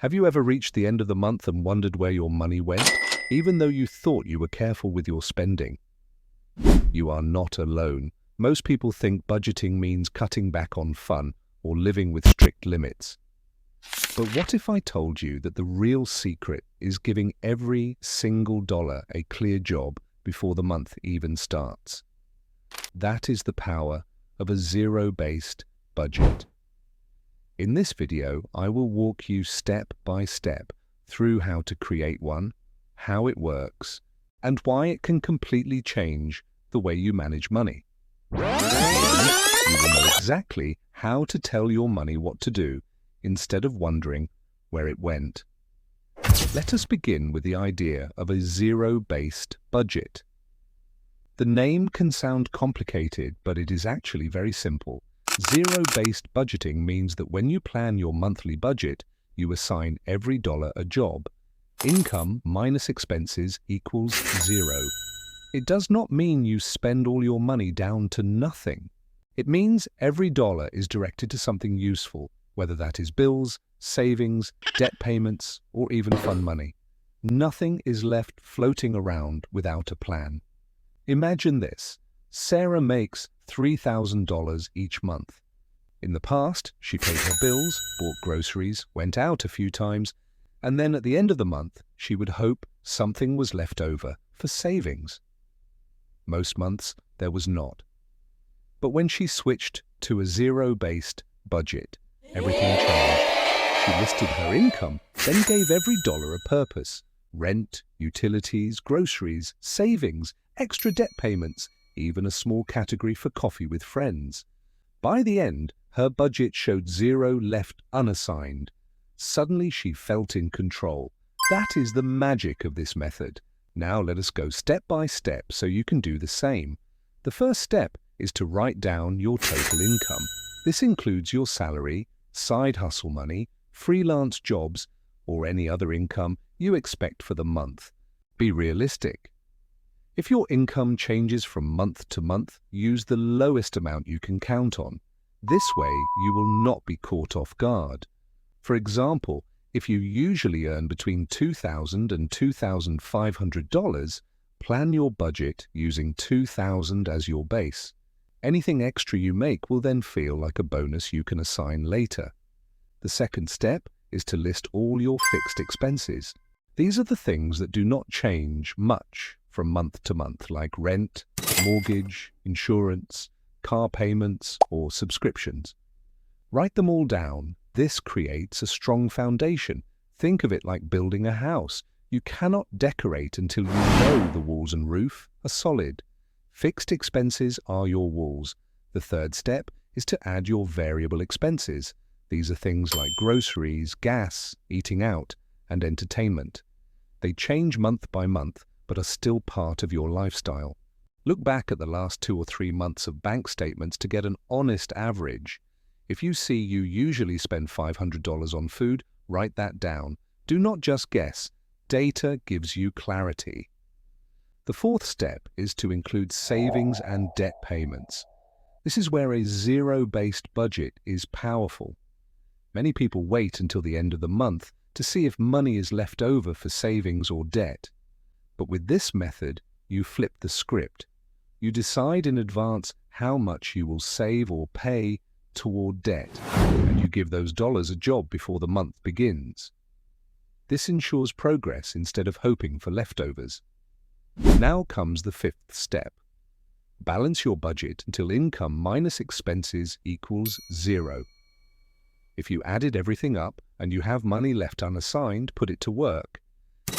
Have you ever reached the end of the month and wondered where your money went, even though you thought you were careful with your spending? You are not alone. Most people think budgeting means cutting back on fun or living with strict limits. But what if I told you that the real secret is giving every single dollar a clear job before the month even starts? That is the power of a zero-based budget. In this video, I will walk you step by step through how to create one, how it works, and why it can completely change the way you manage money. You will know exactly how to tell your money what to do instead of wondering where it went. Let us begin with the idea of a zero-based budget. The name can sound complicated, but it is actually very simple. Zero-based budgeting means that when you plan your monthly budget, you assign every dollar a job. Income minus expenses equals zero. It does not mean you spend all your money down to nothing. It means every dollar is directed to something useful, whether that is bills, savings, debt payments, or even fun money. Nothing is left floating around without a plan. Imagine this. Sarah makes $3,000 each month. In the past, she paid her bills, bought groceries, went out a few times, and then at the end of the month, she would hope something was left over for savings. Most months, there was not. But when she switched to a zero-based budget, everything changed. She listed her income, then gave every dollar a purpose: rent, utilities, groceries, savings, extra debt payments, even a small category for coffee with friends. By the end, her budget showed zero left unassigned. Suddenly she felt in control. That is the magic of this method. Now let us go step by step so you can do the same. The first step is to write down your total income. This includes your salary, side hustle money, freelance jobs, or any other income you expect for the month. Be realistic. If your income changes from month to month, use the lowest amount you can count on. This way, you will not be caught off guard. For example, if you usually earn between $2,000 and $2,500, plan your budget using $2,000 as your base. Anything extra you make will then feel like a bonus you can assign later. The second step is to list all your fixed expenses. These are the things that do not change much from month to month, like rent, mortgage, insurance, car payments, or subscriptions. Write them all down. This creates a strong foundation. Think of it like building a house. You cannot decorate until you know the walls and roof are solid. Fixed expenses are your walls. The third step is to add your variable expenses. These are things like groceries, gas, eating out, and entertainment. They change month by month, but are still part of your lifestyle. Look back at the last 2 or 3 months of bank statements to get an honest average. If you see you usually spend $500 on food, write that down. Do not just guess. Data gives you clarity. The fourth step is to include savings and debt payments. This is where a zero-based budget is powerful. Many people wait until the end of the month to see if money is left over for savings or debt. But with this method, you flip the script. You decide in advance how much you will save or pay toward debt, and you give those dollars a job before the month begins. This ensures progress instead of hoping for leftovers. Now comes the fifth step. Balance your budget until income minus expenses equals zero. If you added everything up and you have money left unassigned, put it to work.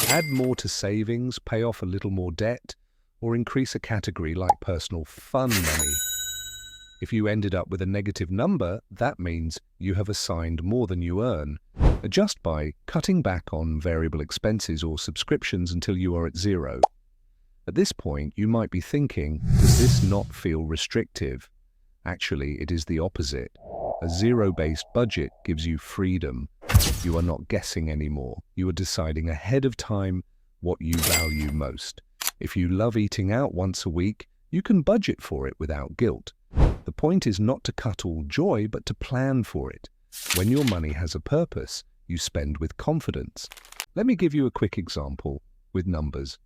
Add more to savings, pay off a little more debt, or increase a category like personal fun money. If you ended up with a negative number, that means you have assigned more than you earn. Adjust by cutting back on variable expenses or subscriptions until you are at zero. At this point, you might be thinking, does this not feel restrictive? Actually, it is the opposite. A zero-based budget gives you freedom. You are not guessing anymore. You are deciding ahead of time what you value most. If you love eating out once a week, you can budget for it without guilt. The point is not to cut all joy, but to plan for it. When your money has a purpose, you spend with confidence. Let me give you a quick example with numbers.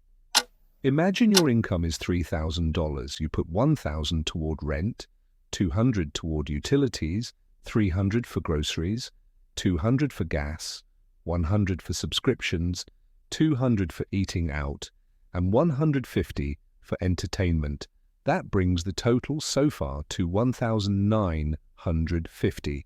Imagine your income is $3,000. You put $1,000 toward rent, $200 toward utilities, $300 for groceries, $200 for gas, $100 for subscriptions, $200 for eating out, and $150 for entertainment. That brings the total so far to $1,950.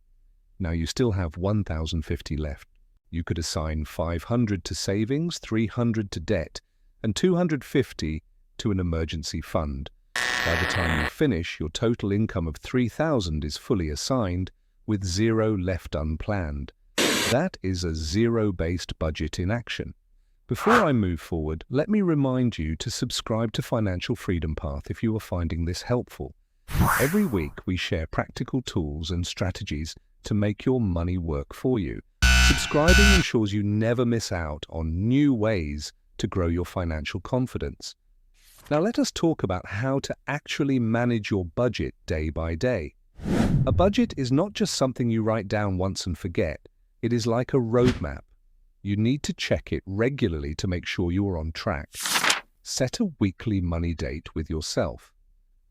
Now you still have $1,050 left. You could assign $500 to savings, $300 to debt, and $250 to an emergency fund. By the time you finish, your total income of $3,000 is fully assigned, with zero left unplanned. That is a zero-based budget in action. Before I move forward, let me remind you to subscribe to Financial Freedom Path if you are finding this helpful. Every week, we share practical tools and strategies to make your money work for you. Subscribing ensures you never miss out on new ways to grow your financial confidence. Now let us talk about how to actually manage your budget day by day. A budget is not just something you write down once and forget. It is like a roadmap. You need to check it regularly to make sure you are on track. Set a weekly money date with yourself.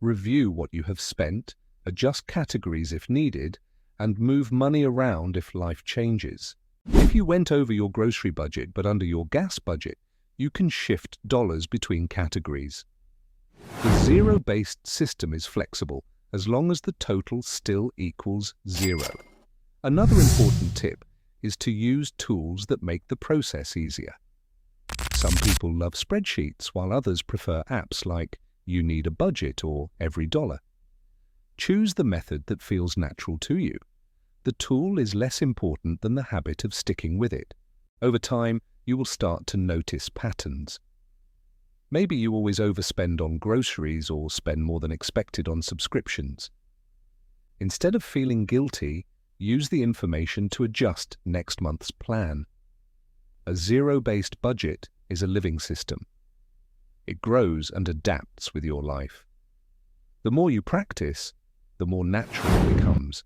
Review what you have spent, adjust categories if needed, and move money around if life changes. If you went over your grocery budget but under your gas budget, you can shift dollars between categories. The zero-based system is flexible as long as the total still equals zero. Another important tip is to use tools that make the process easier. Some people love spreadsheets, while others prefer apps like You Need a Budget or Every Dollar. Choose the method that feels natural to you. The tool is less important than the habit of sticking with it. Over time, you will start to notice patterns. Maybe you always overspend on groceries or spend more than expected on subscriptions. Instead of feeling guilty, use the information to adjust next month's plan. A zero-based budget is a living system. It grows and adapts with your life. The more you practice, the more natural it becomes.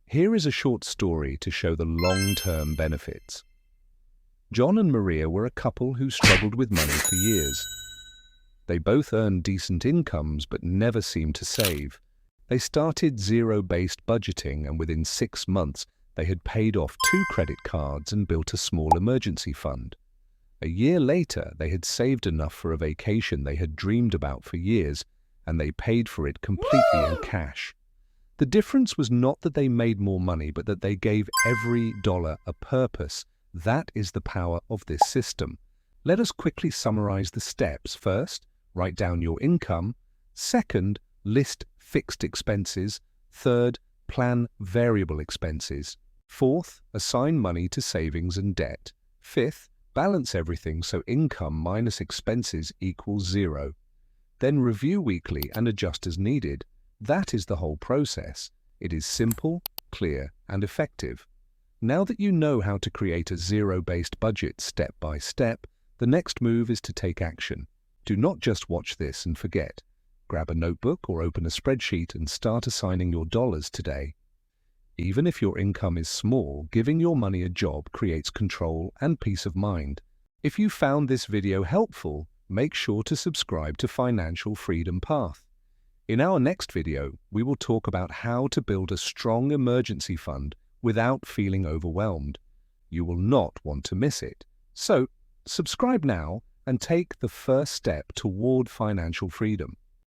Here is a short story to show the long-term benefits. John and Maria were a couple who struggled with money for years. They both earned decent incomes but never seemed to save. They started zero-based budgeting, and within 6 months, they had paid off 2 credit cards and built a small emergency fund. A year later, they had saved enough for a vacation they had dreamed about for years, and they paid for it completely in cash. The difference was not that they made more money, but that they gave every dollar a purpose. That is the power of this system. Let us quickly summarize the steps. First, write down your income. Second, list fixed expenses. Third, plan variable expenses. Fourth, assign money to savings and debt. Fifth, balance everything so income minus expenses equals zero. Then review weekly and adjust as needed. That is the whole process. It is simple, clear, and effective. Now that you know how to create a zero-based budget step by step, the next move is to take action. Do not just watch this and forget. Grab a notebook or open a spreadsheet and start assigning your dollars today. Even if your income is small, giving your money a job creates control and peace of mind. If you found this video helpful, make sure to subscribe to Financial Freedom Path. In our next video, we will talk about how to build a strong emergency fund without feeling overwhelmed. You will not want to miss it. So, subscribe now and take the first step toward financial freedom.